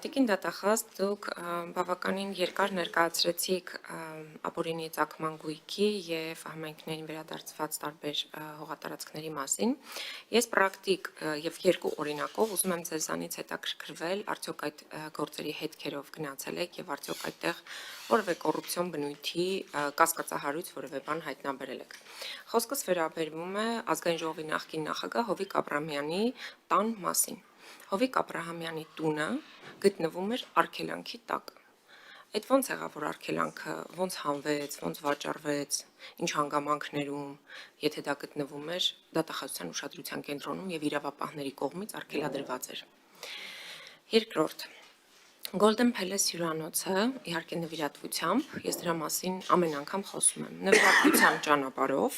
Տիկին դատախազ, դուք բավականին երկար ներկայացրեցիք ապօրինի ծագման գույքի եւ համայնքներին վերադարձված տարբեր հողատարածքների մասին։ Ես պրակտիկ եւ երկու օրինակով ուզում եմ ձեզանից հետաքրքրվել, արդյոք այդ գործերի հետքերով գնացել եք եւ արդյոք այդտեղ որևէ կոռուպցիոն բնույթի կասկածահարույց որևէ բան հայտնաբերել եք։ Խոսքս վերաբերվում է ազգային ժողովի նախկին նախագահ Հովիկ Աբրահամյանի տան մասին։ Հովիկ Աբրահամյանի տունը գտնվում էր արգելանքի տակ։ Այդ ոնց եղավ, որ արգելանքը ոնց հանվեց, ոնց վաճառվեց, ինչ հանգամանքներում, եթե դա գտնվում էր դատախազության ուշադրության կենտրոնում եւ իրավապահների կողմից արգելադրված էր։ Երկրորդ, Golden Palace հյուրանոցը, իհարկե նվիրատվությամբ, ես դրա մասին ամեն անգամ խոսում եմ, նվիրատվության ճանապարհով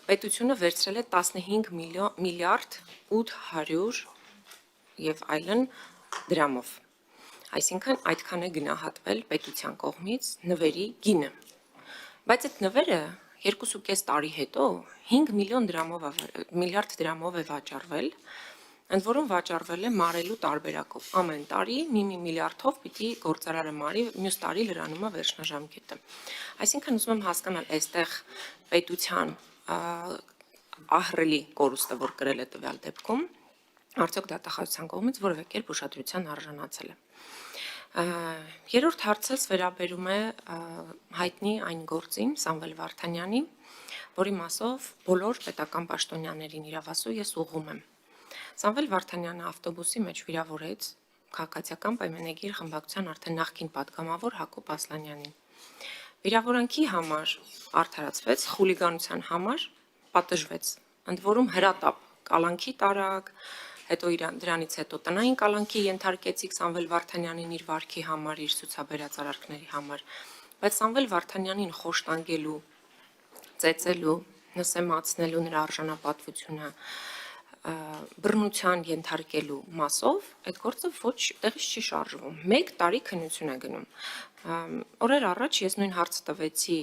պետությունը վերցրել է 15 միլիարդ 800 եւ այլն դրամով։ Այսինքն այդքան է գնահատվել պետության կողմից նվերի գինը։ Բայց այդ նվերը 2.5 տարի հետո 5 միլիարդ դրամով է վաճառվել, ընդ որում վաճառվել է մարելու տարբերակով։ Ամեն տարի մի միլիարդով պիտի գործարարը մարի, մյուս տարի լրանում է վերջնաժամկետը։ Այսինքն ուզում եմ հասկանալ, այստեղ պետության ահռելի կորուստը, որ կրել է տվյալ դեպքում, արդյոք դատախազության կողմից որևէ կերպ ուշադրության արժանացել է։ Երրորդ հարցս վերաբերում է հայտնի այն գործին Սամվել Վարդանյանի, որի մասով բոլոր պետական պաշտոնյաներին իրավասու ես ուղղում եմ։ Սամվել Վարդանյանը ավտոբուսի մեջ վիրավորեց քաղաքացիական պայմանագիր խմբակցության արդեն նախկին պատգամավոր Հակոբ Ասլանյանին։ Վիրավորանքի համար արդարացվեց, խուլիգանության համար պատժվեց, ընդ որում հրատապ կալանքի տարակ, հետո դրանից հետո տնային կալանքի ենթարկեցիք Սամվել Վարդանյանին իր վարքի համար, իր ցուցաբերած արարքների համար, բայց Սամվել Վարդանյանին խոշտանգելու, ծեծելու, նսեմացնելու նրա արժանապատվությունը, բռնության ենթարկելու մասով այդ գործը ոչ տեղից չի շարժվում։ 1 տարի քննություն է գնում։ Օրեր առաջ ես նույն հարցը տվեցի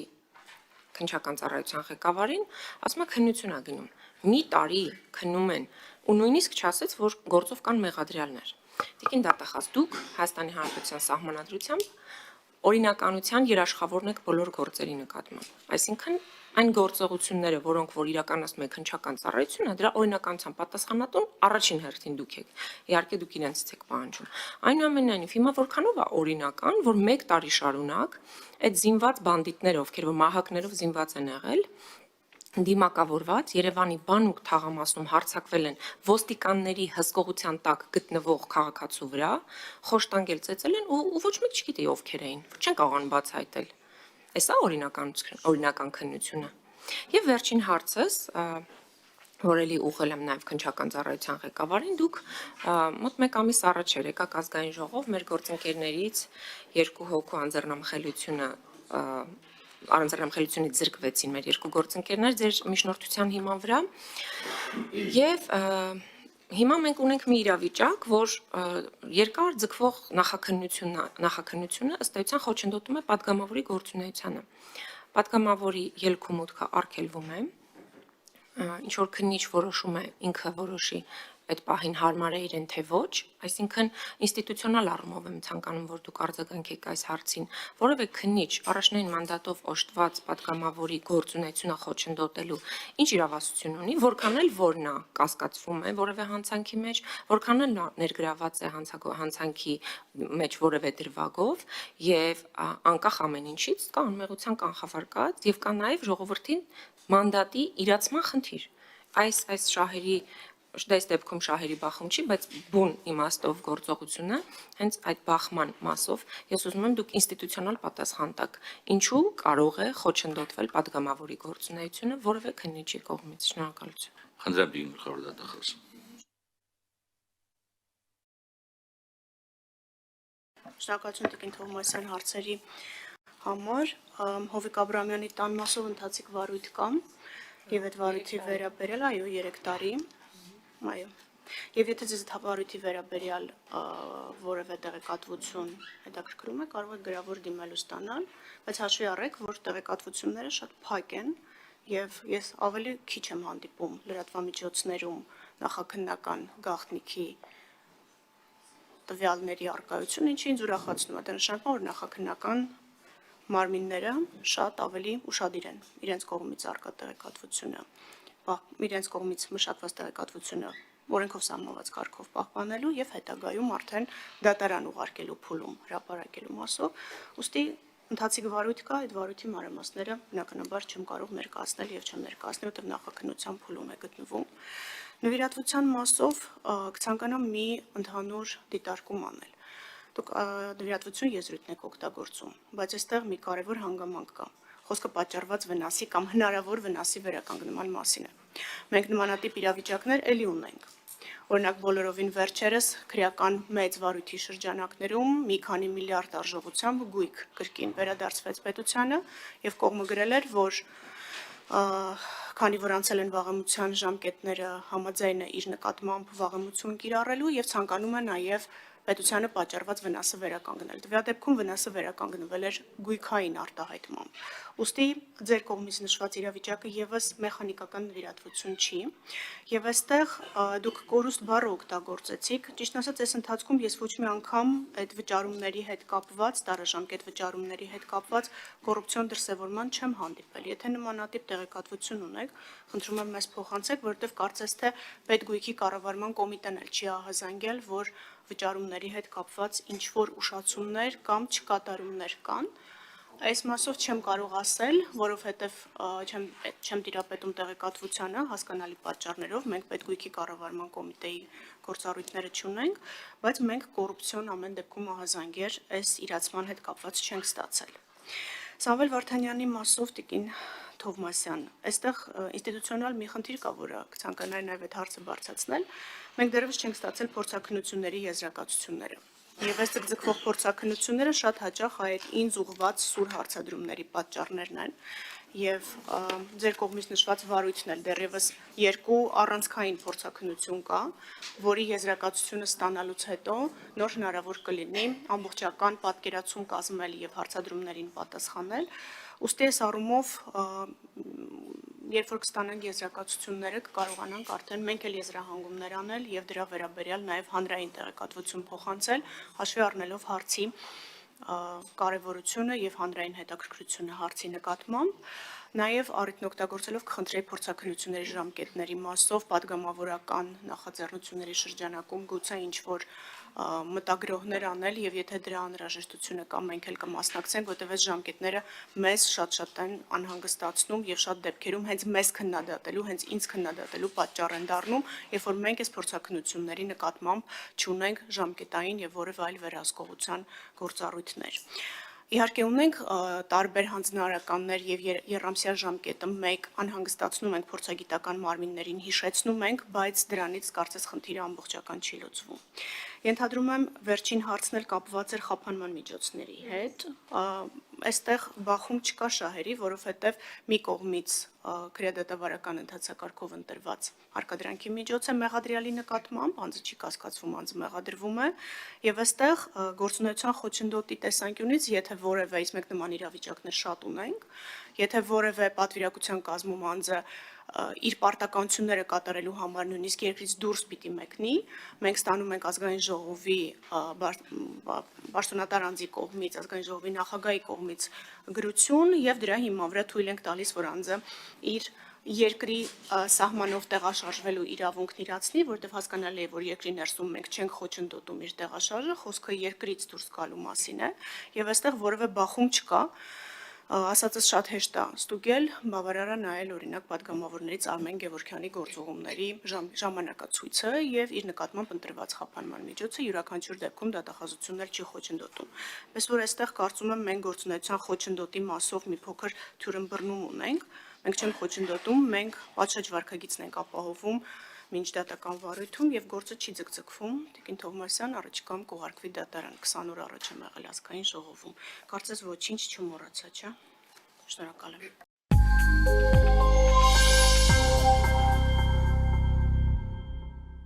քննչական ծառայության ղեկավարին, ասում է քննություն է գնում։ Մի տարի քննում են ու նույնիսկ չասեց, որ գործով կան մեղադրյալներ։ Տիկին դատախազ, դուք Հայաստանի Հանրապետության Սահմանադրությամբ օրինականության երաշխավորն եք բոլոր գործերի նկատմամբ։ Այսինքն այն գործողությունները, որոնք որ իրականացնում է քննչական ծառայությունը, դրա օրինականության պատասխանատուն առաջին հերթին դուք եք։ Իհարկե դուք իրենցից եք պահանջում։ Այնուամենայնիվ, հիմա որքանով է օրինական, որ 1 տարի շարունակ այդ զինված բանդիտները, ովքեր որ մահակներով զինված են եղել, դիմակավորված Երևանի բանուկ թաղամասում հարձակվել են ոստիկանների հսկողության տակ գտնվող քաղաքացու վրա, խոշտանգել ծեծել են ու ոչ մեկ չգիտի ովքեր էին, չեն կարողանում բացահայտել։ Էսա օրինական քննությունը։ Եվ վերջին հարցս, որ էլի ուղղել եմ նաև քննչական ծառայության ղեկավարին, դուք մոտ 1 ամիս առաջ եկաք ազգային ժողով մեր գործընկերներից 2 հոգու անձեռնամխելիությունից զրկվեցին մեր 2 գործընկերներ ձեր միջնորդության հիման վրա եւ հիմա մենք ունենք մի իրավիճակ, որ երկար ձգվող նախաքննությունը ըստ էության խոչընդոտում է պատգամավորի գործունեությանը։ Պատգամավորի ելք ու մուտքը արգելվում է, ինչ որ քննիչ որոշում է ինքը որոշի այդ պահին հարմար է իրեն թե ոչ, այսինքն ինստիտուցիոնալ առումով եմ ցանկանում, որ դուք արձագանքեք այս հարցին, որևէ քննիչ առաջնային մանդատով օժտված պատգամավորի գործունեությունը խոչընդոտելու ինչ իրավասություն ունի, որքան էլ որ նա կասկածվում է որևէ հանցանքի մեջ, որքան էլ նա ներգրաված է հանցանքի մեջ որևէ դրվագով եւ անկախ ամեն ինչից կա անմեղության կանխավարկած եւ կա նաեւ ժողովրդին մանդատի իրացման խնդիր։ Այս շահերի Այս դեպքում շահերի բախում չի, բայց բուն իմաստով գործողությունը հենց այդ բախման մասով ես ուզում եմ դուք ինստիտուցիոնալ պատասխան տաք, ինչու կարող է խոչընդոտվել պատգամավորի գործունեությունը որևէ քննիչի կողմից։ Շնորհակալություն։ Խնդրեմ դին գլխավոր դատախազ։ Շնորհակալություն Տիկին Թովմասյան հարցերի համար։ Հովիկ Աբրահամյանի տան մասով ընթացիկ վարույթ կա եւ այդ վարույթի վերաբերյալ այո 3 տարի Այո։ Եվ եթե ձեզ թափառույթի վերաբերյալ որևէ տեղեկատվություն հետաքրքրում է, կարող եք գրավոր դիմելու ստանալ, բայց հաշվի առեք, որ տեղեկատվությունները շատ փակ են եւ ես ավելի քիչ եմ հանդիպում լրատվամիջոցներում նախաքննական գաղտնիքի տվյալների առկայություն, ինչը ինձ ուրախացնում է, դա նշանակում է, որ նախաքննական մարմինները շատ ավելի ուշադիր են իրենց կողմից առկա տեղեկատվությունը, իրենց կողմից մշակված տեղեկատվությունը օրենքով սահմանված կարգով պահպանելու եւ հետագայում արդեն դատարան ուղարկելու փուլում հրապարակելու մասով, ուստի ընթացիկ վարույթ կա, այդ վարույթի մանրամասները բնականաբար չեմ կարող ներկայացնել եւ չեմ ներկայացնի, որտեղ նախաքննության փուլում է գտնվում։ Նվիրատվության մասով կցանկանամ մի ընդհանուր դիտարկում անել։ Դուք նվիրատվություն եզրույթն եք օգտագործում, բայց այստեղ մի կարևոր հանգամանք կա։ Խոսքը պատճառված վնասի կամ հնարավոր վնասի վերականգնման մասին է։ Մենք նմանատիպ իրավիճակներ ելի ունենք։ Օրինակ բոլորովին վերջերս քրեական մեծ վարույթի շրջանակներում մի քանի միլիարդ արժողությամբ գույք կրկին վերադարձվեց պետությանը եւ կողմը գրել էր, որ քանի որ անցել են վաղեմության ժամկետները համաձայն է իր նկատմամբ վաղեմություն կիրառելու եւ ցանկանում է նաեւ պետությանը պատճառված վնասը վերականգնել։ Դրա դեպքում վնասը վերականգնվել էր գույքային արտահայտմամբ։ Ուստի ձեր կողմից նշված իրավիճակը եւս մեխանիկական նվիրատվություն չի, եւ այստեղ դուք կորուստ բառը օգտագործեցիք։ Ճիշտ ասած, այս ընթացքում ես ոչ մի անգամ այդ վճարումների հետ կապված, տարաժամկետ վճարումների հետ կապված կոռուպցիոն դրսևորման չեմ հանդիպել։ Եթե նմանատիպ տեղեկատվություն ունեք, խնդրում եմ մեզ փոխանցեք, որովհետեւ կարծես թե պետգույքի կառավարման կոմիտեն էլ չի ահազանգել, որ վճարումների հետ կապված ինչ-որ ուշացումներ կամ չկատարումներ կան։ Այս մասով չեմ կարող ասել, որովհետև չեմ տիրապետում տեղեկատվությանը հասկանալի պատճառներով, մենք պետգույքի կառավարման կոմիտեի գործառույթները չունենք, բայց մենք կոռուպցիոն ամեն դեպքում ահազանգեր այս իրացման հետ կապված չենք ստացել։ Սամվել Վարդանյանի մասով տիկին Թովմասյան, այստեղ ինստիտուցիոնալ մի խնդիր կա, որը կցանկանայի նաև այդ հարցը բարձրացնել։ Մենք դեռևս չենք ստացել փորձաքննությունների եզրակացությունները։ Եվ այս ձգձգվող փորձաքննությունները շատ հաճախ այդ ինձ ուղղված սուր հարցադրումների պատճառներն են։ Եվ ձեր կողմից նշված վարույթն էլ դեռևս երկու առանցքային փորձաքննություն կա, որի եզրակացությունը ստանալուց հետո նոր հնարավոր կլինի ամբողջական պատկերացում կազմել եւ հարցադրումներին պատասխանել։ Ուստի այս առումով երբ որ կստանանք եզրակացությունները կկարողանանք արդեն մենք էլ եզրահանգումներ անել եւ դրա վերաբերյալ նաեւ հանրային տեղեկատվություն փոխանցել, հաշվի առնելով հարցի կարևորությունը եւ հանրային հետաքրքրությունը հարցի նկատմամբ, նաեւ առիթն օգտագործելով կխնդրեի փորձաքննությունների ժամկետների մասով падգամավորական նախաձեռնությունների շրջանակում գուցե ինչ որ մտագրոհներ անել եւ եթե դրա անհրաժեշտությունը կա մենք էլ կմասնակցենք, որտեղ այս ժամկետները մեզ շատ են անհանգստացնում եւ շատ դեպքերում հենց մեզ քննադատելու, հենց ինձ քննադատելու պատճառ են դառնում, երբ որ մենք այս փորձաքննությունների նկատմամբ չունենք ժամկետային եւ որևէ այլ վերահսկողության գործառույթներ։ Իհարկե ունենք տարբեր հանձնարարականներ եւ երամսյա ժամկետը մեկ անհանգստացնում ենք փորձագիտական մարմիններին հիշեցնում ենք, բայց դրանից կարծես խնդիրը ամբողջական չի լուծվում։ Ենթադրում եմ վերջին հարցն էլ կապված էր խափանման միջոցների հետ։ Այստեղ բախում չկա շահերի, որովհետև մի կողմից քրեադատավարական ընթացակարգով ընտրված հարկադրանքի միջոց է մեղադրյալի նկատմամբ, անձը չի կասկածվում, անձը մեղադրվում է, եւ այստեղ գործունեության խոչընդոտի տեսանկյունից, եթե որևէ, իսկ մենք նման իրավիճակներ շատ ունենք, եթե որևէ պատվիրակության կազմում անձը իր պարտականությունները կատարելու համար նույնիսկ երկրից դուրս պիտի մեկնի, մենք ստանում ենք ազգային ժողովի պաշտոնատար անձի կողմից, ազգային ժողովի նախագահի կողմից գրություն եւ դրա հիման վրա թույլ ենք տալիս, որ անձը իր երկրի սահմանով տեղաշարժվելու իրավունքն իրացնի, որտեղ հասկանալի է, որ երկրի ներսում մենք չենք խոչընդոտում իր տեղաշարժը, խոսքը երկրից դուրս գալու մասին է, եւ այստեղ որևէ բախում չկա։ Ասածս շատ հեշտ է ստուգել, բավարար է նայել օրինակ падգամավորներից Արմեն Գևորգյանի գործողումների ժամանակացույցը եւ իր նկատմամբ ընտրված խափանման միջոցը յուրաքանչյուր դեպքում դատախազություններ չի խոչընդոտում։ Պես որ այստեղ կարծում եմ մենք գործունեության խոչընդոտի մասով մի փոքր թյուրըմբռնում ունենք, մենք չենք խոչընդոտում, մենք պատշաճ վարքագիծն ենք ապահովում մինչ դատական վարույթում եւ գործը չի ձգձգվում, Տիկին Թովմասյան առաջիկայում կուղարկվի դատարան 20 օր առաջ եմ եղել ազգային ժողովում։ Կարծես ոչինչ չմոռացա, չէ՞։ Շնորհակալ եմ։